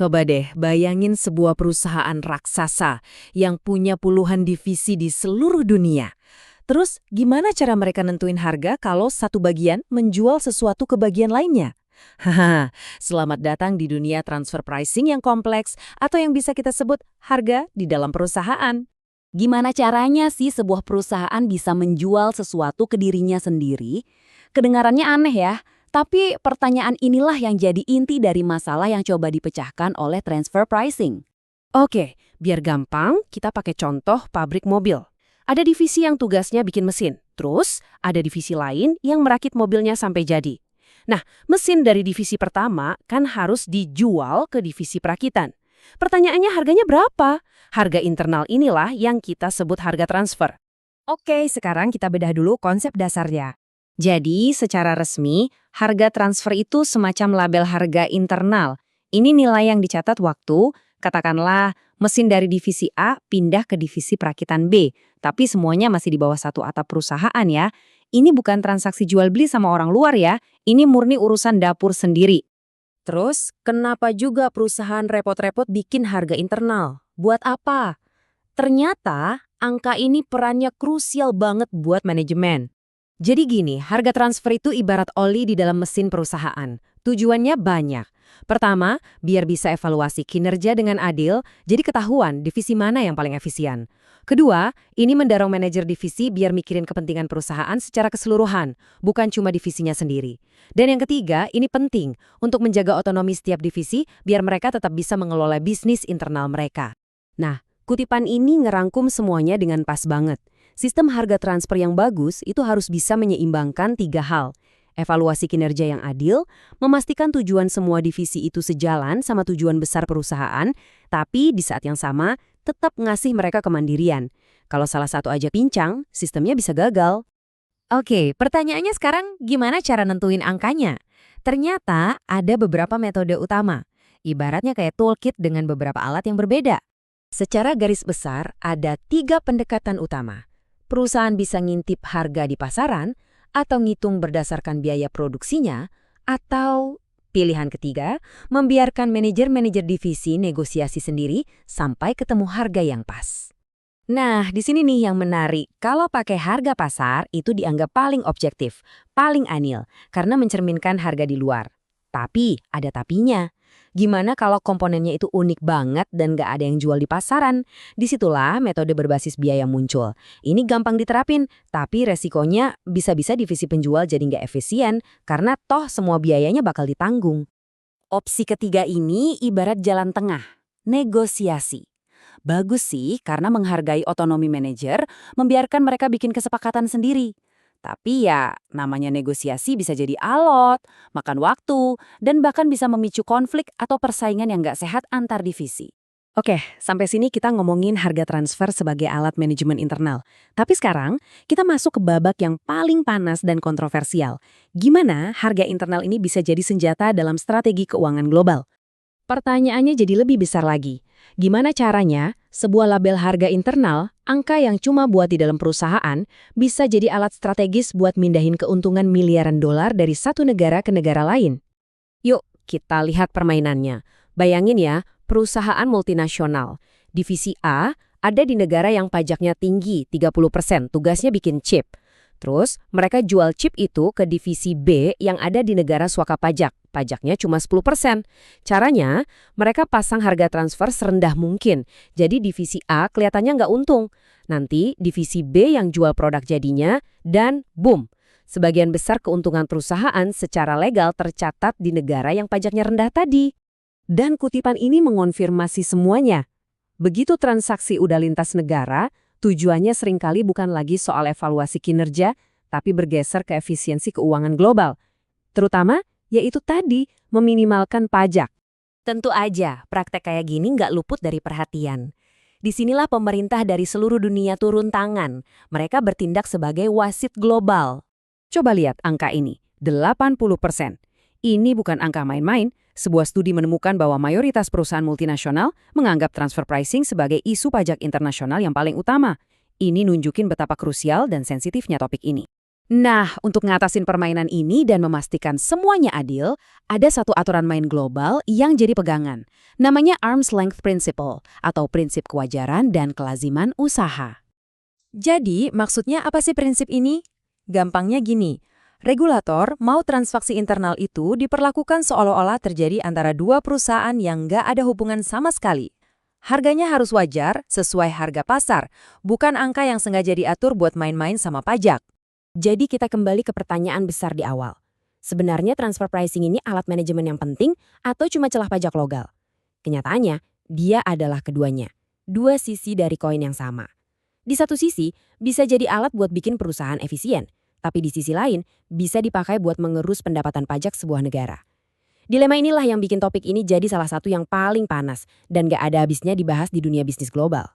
Coba deh bayangin sebuah perusahaan raksasa yang punya puluhan divisi di seluruh dunia. Terus gimana cara mereka nentuin harga kalau satu bagian menjual sesuatu ke bagian lainnya? Haha, selamat datang di dunia transfer pricing yang kompleks atau yang bisa kita sebut harga di dalam perusahaan. Gimana caranya sih sebuah perusahaan bisa menjual sesuatu ke dirinya sendiri? Kedengarannya aneh ya, tapi pertanyaan inilah yang jadi inti dari masalah yang coba dipecahkan oleh transfer pricing. Oke, biar gampang, kita pakai contoh pabrik mobil. Ada divisi yang tugasnya bikin mesin, terus ada divisi lain yang merakit mobilnya sampai jadi. Nah, mesin dari divisi pertama kan harus dijual ke divisi perakitan. Pertanyaannya harganya berapa? Harga internal inilah yang kita sebut harga transfer. Oke, sekarang kita bedah dulu konsep dasarnya. Jadi, secara resmi, harga transfer itu semacam label harga internal. Ini nilai yang dicatat waktu, katakanlah mesin dari divisi A pindah ke divisi perakitan B, tapi semuanya masih di bawah satu atap perusahaan ya. Ini bukan transaksi jual beli sama orang luar ya, ini murni urusan dapur sendiri. Terus, kenapa juga perusahaan repot-repot bikin harga internal? Buat apa? Ternyata, angka ini perannya krusial banget buat manajemen. Jadi gini, harga transfer itu ibarat oli di dalam mesin perusahaan. Tujuannya banyak. Pertama, biar bisa evaluasi kinerja dengan adil, jadi ketahuan divisi mana yang paling efisien. Kedua, ini mendorong manajer divisi biar mikirin kepentingan perusahaan secara keseluruhan, bukan cuma divisinya sendiri. Dan yang ketiga, ini penting untuk menjaga otonomi setiap divisi biar mereka tetap bisa mengelola bisnis internal mereka. Nah, kutipan ini ngerangkum semuanya dengan pas banget. Sistem harga transfer yang bagus itu harus bisa menyeimbangkan tiga hal. Evaluasi kinerja yang adil, memastikan tujuan semua divisi itu sejalan sama tujuan besar perusahaan, tapi di saat yang sama tetap ngasih mereka kemandirian. Kalau salah satu aja pincang, sistemnya bisa gagal. Oke, pertanyaannya sekarang gimana cara nentuin angkanya? Ternyata ada beberapa metode utama. Ibaratnya kayak toolkit dengan beberapa alat yang berbeda. Secara garis besar, ada 3 pendekatan utama. Perusahaan bisa ngintip harga di pasaran, atau ngitung berdasarkan biaya produksinya, atau pilihan ketiga, membiarkan manajer-manajer divisi negosiasi sendiri sampai ketemu harga yang pas. Nah, di sini nih yang menarik. Kalau pakai harga pasar, itu dianggap paling objektif, paling adil, karena mencerminkan harga di luar. Tapi, ada tapinya. Gimana kalau komponennya itu unik banget dan nggak ada yang jual di pasaran? Disitulah metode berbasis biaya muncul. Ini gampang diterapin, tapi resikonya bisa-bisa divisi penjual jadi nggak efisien karena toh semua biayanya bakal ditanggung. Opsi ketiga ini ibarat jalan tengah, negosiasi. Bagus sih karena menghargai otonomi manajer, membiarkan mereka bikin kesepakatan sendiri. Tapi ya, namanya negosiasi bisa jadi alot, makan waktu, dan bahkan bisa memicu konflik atau persaingan yang nggak sehat antar divisi. Oke, sampai sini kita ngomongin harga transfer sebagai alat manajemen internal. Tapi sekarang, kita masuk ke babak yang paling panas dan kontroversial. Gimana harga internal ini bisa jadi senjata dalam strategi keuangan global? Pertanyaannya jadi lebih besar lagi. Gimana caranya sebuah label harga internal, angka yang cuma buat di dalam perusahaan, bisa jadi alat strategis buat mindahin keuntungan miliaran dolar dari satu negara ke negara lain? Yuk, kita lihat permainannya. Bayangin ya, perusahaan multinasional. Divisi A ada di negara yang pajaknya tinggi, 30%, tugasnya bikin chip. Terus, mereka jual chip itu ke divisi B yang ada di negara suaka pajak. Pajaknya cuma 10%. Caranya, mereka pasang harga transfer serendah mungkin. Jadi divisi A kelihatannya nggak untung. Nanti divisi B yang jual produk jadinya, dan boom. Sebagian besar keuntungan perusahaan secara legal tercatat di negara yang pajaknya rendah tadi. Dan kutipan ini mengonfirmasi semuanya. Begitu transaksi udah lintas negara, tujuannya seringkali bukan lagi soal evaluasi kinerja, tapi bergeser ke efisiensi keuangan global. Terutama, yaitu tadi, meminimalkan pajak. Tentu aja, praktek kayak gini nggak luput dari perhatian. Disinilah pemerintah dari seluruh dunia turun tangan. Mereka bertindak sebagai wasit global. Coba lihat angka ini, 80%. Ini bukan angka main-main. Sebuah studi menemukan bahwa mayoritas perusahaan multinasional menganggap transfer pricing sebagai isu pajak internasional yang paling utama. Ini nunjukin betapa krusial dan sensitifnya topik ini. Nah, untuk ngatasin permainan ini dan memastikan semuanya adil, ada satu aturan main global yang jadi pegangan. Namanya Arm's Length Principle, atau prinsip kewajaran dan kelaziman usaha. Jadi, maksudnya apa sih prinsip ini? Gampangnya gini, regulator mau transaksi internal itu diperlakukan seolah-olah terjadi antara dua perusahaan yang nggak ada hubungan sama sekali. Harganya harus wajar, sesuai harga pasar, bukan angka yang sengaja diatur buat main-main sama pajak. Jadi kita kembali ke pertanyaan besar di awal. Sebenarnya transfer pricing ini alat manajemen yang penting atau cuma celah pajak lokal? Kenyataannya, dia adalah keduanya. Dua sisi dari koin yang sama. Di satu sisi, bisa jadi alat buat bikin perusahaan efisien. Tapi di sisi lain, bisa dipakai buat mengerus pendapatan pajak sebuah negara. Dilema inilah yang bikin topik ini jadi salah satu yang paling panas dan gak ada habisnya dibahas di dunia bisnis global.